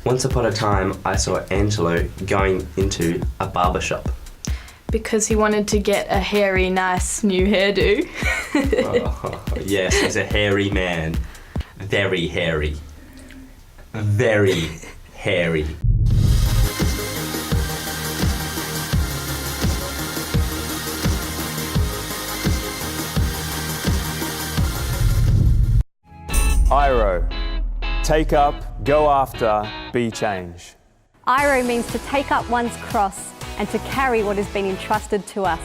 Once upon a time, I saw Angelo going into a barber shop. Because he wanted to get a hairy, nice new hairdo. Yes, he's a hairy man. Very hairy. Very hairy. IRO. Take up, go after, be change. IRO means to take up one's cross and to carry what has been entrusted to us.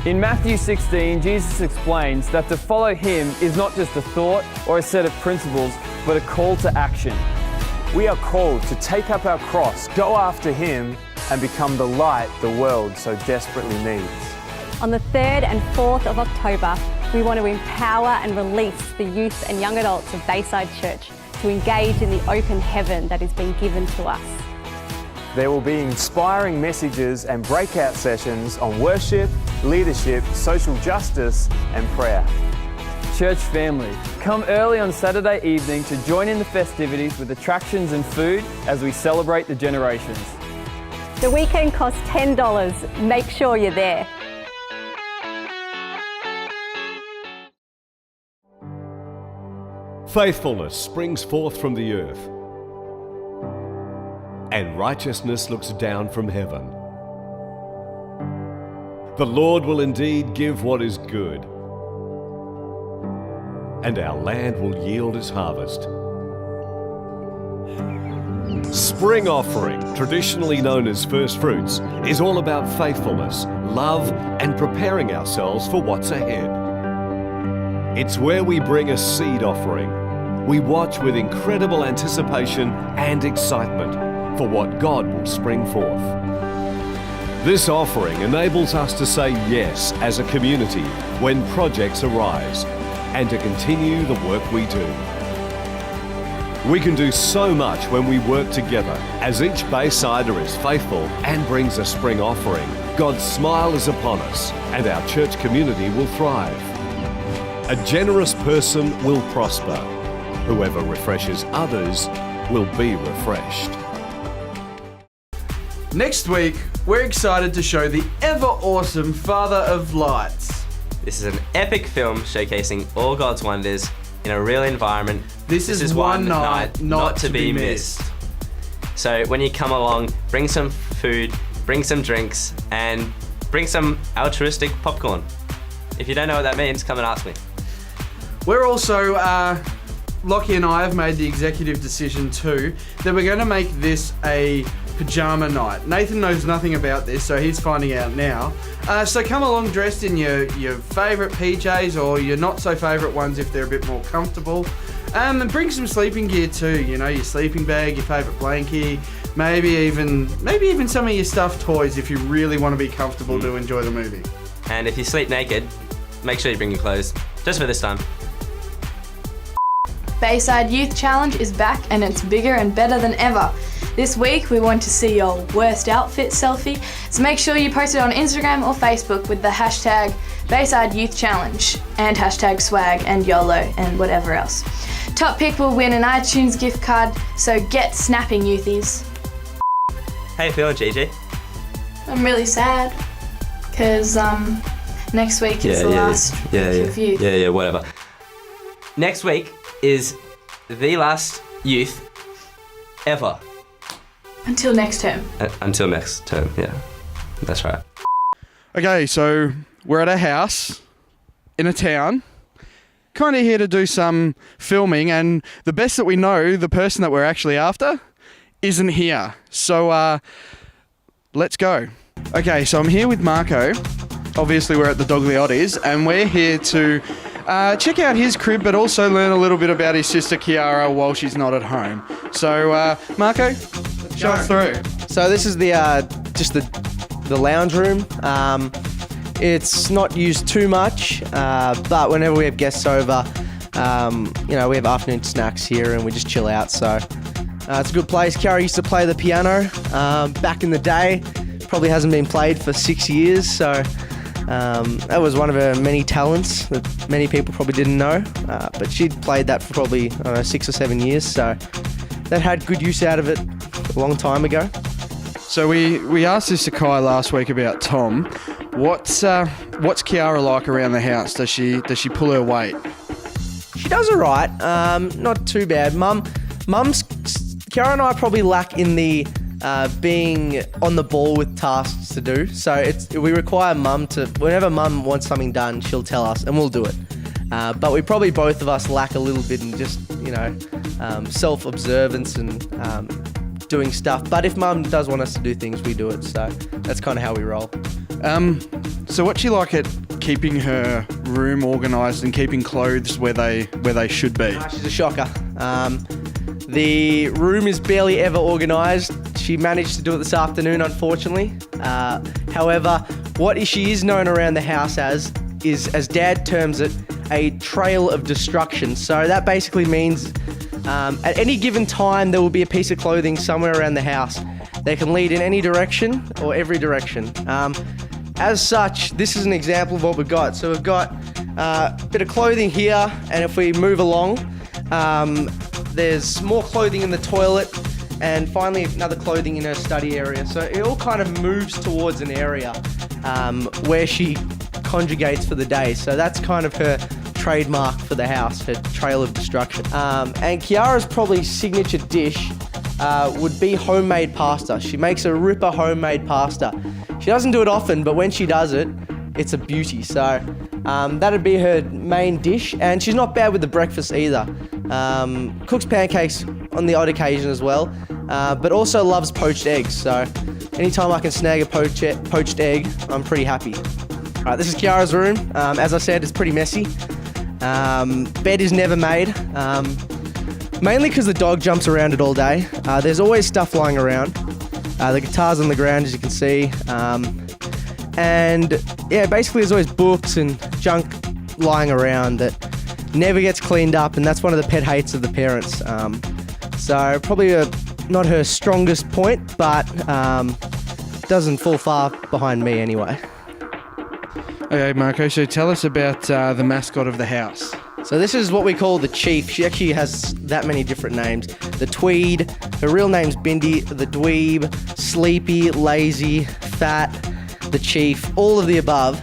In Matthew 16, Jesus explains that to follow him is not just a thought or a set of principles, but a call to action. We are called to take up our cross, go after him, and become the light the world so desperately needs. On the 3rd and 4th of October, we want to empower and release the youth and young adults of Bayside Church to engage in the open heaven that has been given to us. There will be inspiring messages and breakout sessions on worship, leadership, social justice, and prayer. Church family, come early on Saturday evening to join in the festivities with attractions and food as we celebrate the generations. The weekend costs $10. Make sure you're there. Faithfulness springs forth from the earth, and righteousness looks down from heaven. The Lord will indeed give what is good, and our land will yield its harvest. Spring offering, traditionally known as first fruits, is all about faithfulness, love, and preparing ourselves for what's ahead. It's where we bring a seed offering. We watch with incredible anticipation and excitement for what God will spring forth. This offering enables us to say yes as a community when projects arise and to continue the work we do. We can do so much when we work together. As each Baysider is faithful and brings a spring offering, God's smile is upon us and our church community will thrive. A generous person will prosper. Whoever refreshes others will be refreshed. Next week, we're excited to show the ever-awesome Father of Lights. This is an epic film showcasing all God's wonders in a real environment. This is one night not to be missed. So when you come along, bring some food, bring some drinks, and bring some altruistic popcorn. If you don't know what that means, come and ask me. We're also, Lockie and I have made the executive decision too, that we're going to make this a pajama night. Nathan knows nothing about this, so he's finding out now. So come along dressed in your favourite PJs or your not so favourite ones if they're a bit more comfortable. And bring some sleeping gear too, you know, your sleeping bag, your favourite blankie, maybe even some of your stuffed toys if you really want to be comfortable to enjoy the movie. And if you sleep naked, make sure you bring your clothes, just for this time. Bayside Youth Challenge is back and it's bigger and better than ever. This week we want to see your worst outfit selfie, so make sure you post it on Instagram or Facebook with the hashtag Bayside Youth Challenge and hashtag swag and YOLO and whatever else. Top pick will win an iTunes gift card, so get snapping, youthies. How you feeling, Gigi? I'm really sad because next week is the last week of youth. Yeah, whatever. Next week is the last youth ever. Until next term. Until next term, yeah. That's right. Okay, so we're at a house in a town, kind of here to do some filming, and the best that we know, the person that we're actually after isn't here. So let's go. Okay, so I'm here with Marco. Obviously we're at the Dogley Oddies, and we're here to check out his crib, but also learn a little bit about his sister Kiara while she's not at home. So Marco, show us through. So this is the just the lounge room. It's not used too much, but whenever we have guests over, you know, we have afternoon snacks here and we just chill out. So it's a good place. Kiara used to play the piano back in the day. Probably hasn't been played for 6 years. So that was one of her many talents that many people probably didn't know. But she'd played that for probably 6 or 7 years. So that had good use out of it a long time ago. So we asked this to Kai last week about Tom. What's Kiara like around the house? Does she pull her weight? She does all right. Not too bad. Kiara and I probably lack in the being on the ball with tasks to do. So we require Mum to, whenever Mum wants something done, she'll tell us and we'll do it. But we probably both of us lack a little bit in just, self-observance and doing stuff. But if Mum does want us to do things, we do it. So that's kind of how we roll. So what's she like at keeping her room organised and keeping clothes where they should be? She's a shocker. The room is barely ever organised. She managed to do it this afternoon, unfortunately. However, what she is known around the house as is, as Dad terms it, a trail of destruction. So that basically means at any given time there will be a piece of clothing somewhere around the house. They can lead in any direction or every direction. As such, this is an example of what we've got. So we've got a bit of clothing here, and if we move along, there's more clothing in the toilet, and finally another clothing in her study area. So it all kind of moves towards an area where she conjugates for the day. So that's kind of her trademark for the house, her trail of destruction. And Kiara's probably signature dish would be homemade pasta. She makes a ripper homemade pasta. She doesn't do it often, but when she does it, it's a beauty. So that'd be her main dish, and she's not bad with the breakfast either. Cooks pancakes on the odd occasion as well, but also loves poached eggs. So anytime I can snag a poached egg, I'm pretty happy. All right, this is Kiara's room. As I said, it's pretty messy. Bed is never made, mainly because the dog jumps around it all day. There's always stuff lying around. The guitar's on the ground, as you can see. And yeah, basically there's always books and junk lying around that never gets cleaned up, and that's one of the pet hates of the parents. So probably not her strongest point, but doesn't fall far behind me anyway. Okay, Marco, so tell us about the mascot of the house. So this is what we call the Chief. She actually has that many different names. The Tweed, her real name's Bindi, the Dweeb, Sleepy, Lazy, Fat, the Chief, all of the above.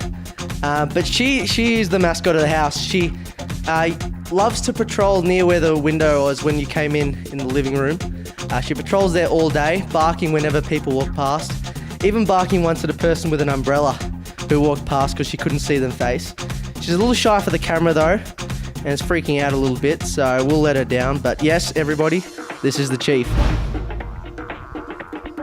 But she is the mascot of the house. She loves to patrol near where the window was when you came in the living room. She patrols there all day, barking whenever people walk past, even barking once at a person with an umbrella who walked past because she couldn't see them face. She's a little shy for the camera though, and is freaking out a little bit, so we'll let her down. But yes, everybody, this is the Chief.